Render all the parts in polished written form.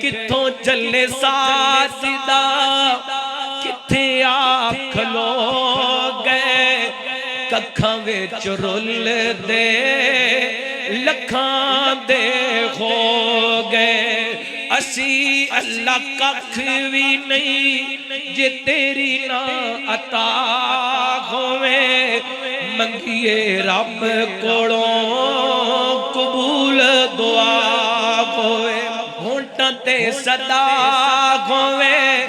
کتھوں چلے ساجدہ کتھے آکھ لو گئے ککھاں وچ رول دے لکھاں دے ہو گئے اسی اللہ ککھ بھی نہیں جے تیری نہ عطا ہوئے منگیے رب کولوں قبول دعا ہوئے ہونٹاں تے صدا ہوئے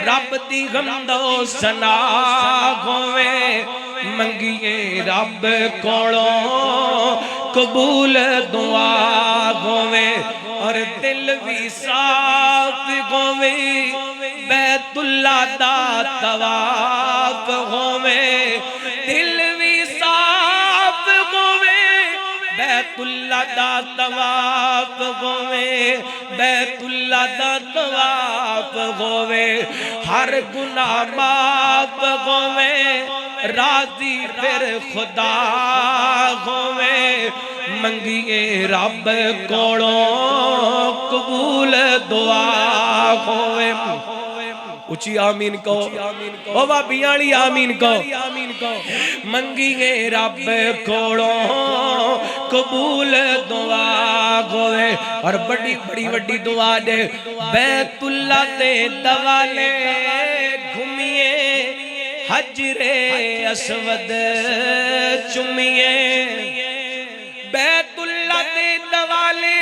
رب دی حمد و ثنا ہوئے منگیے رب کولوں قبول دعا ہوئے اور دل بھی صاف ہوئے بیت اللہ دا طواف ہوئے دل بھی صاف ہوئے بیت اللہ دا طواف ہوئے بیت اللہ دا طواف ہوئے ہر گناہ معاف ہوئے راضی پھر خدا ہوئے منگیے رب کولوں قبول دعا ہوئے اچھی آمین کہو او بابیاں آمین کہو منگیے رب کولوں قبول دعا ہوئے اور بڑی بڑی وڈی دعا دے بیت اللہ تے دوالے گھومیے حجر اسود چمیے بیت اللہ دے دوالے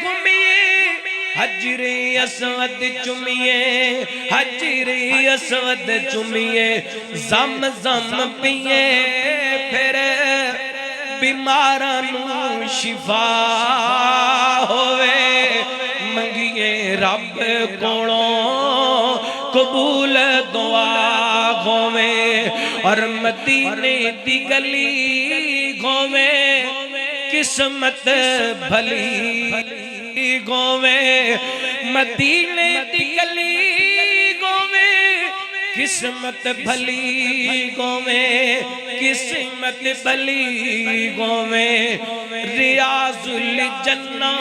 گھومیے حجر اسود چمیے حجر اسود چمیے زم زم پیے پھر بیمارانوں شفا ہوئے منگیے رب کولوں قبول دعا ہوئے اور مدینے دی گلی ہوئے قسمت بھلی ہوئے مدینے دی گلی ہوئے قسمت بھلی ہوئے قسمت بھلی ہوئے ریاض الجنہ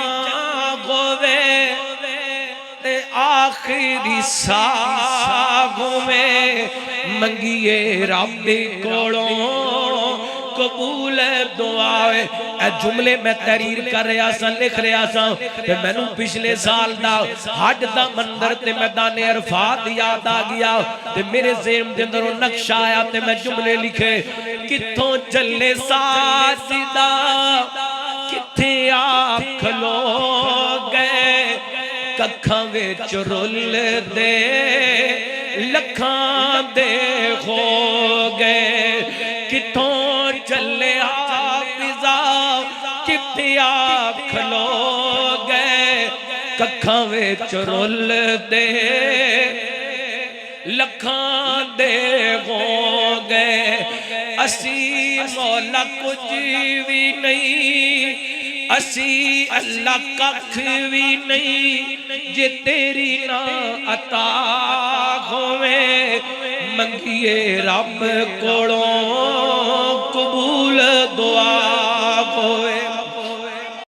ہوئے آخری ساغوں میں منگیے رب کولوں قبول دعائے اے جملے میں تحریر کر رہا سا لکھ رہا سا تے میں نو پچھلے سال دا حج دا مندر تے میدان عرفات یاد آ گیا تے میرے ذہن دے اندر نقشہ آیا تے میں جملے لکھے کتھوں چلے ساجدہ کتھے آکھ لو گئے ککھاں وچ رول دے لکھاں دے ہو گئے کتھوں چلے حافظہ کتھے آکھ لو گئے ککھاں وچ رول دے لکھاں دے ہو گئے اسی مولا کچھ بھی نہیں اسی اللہ ککھ بھی نہیں جے تیری نہ عطا ہوئے منگیے رب کولوں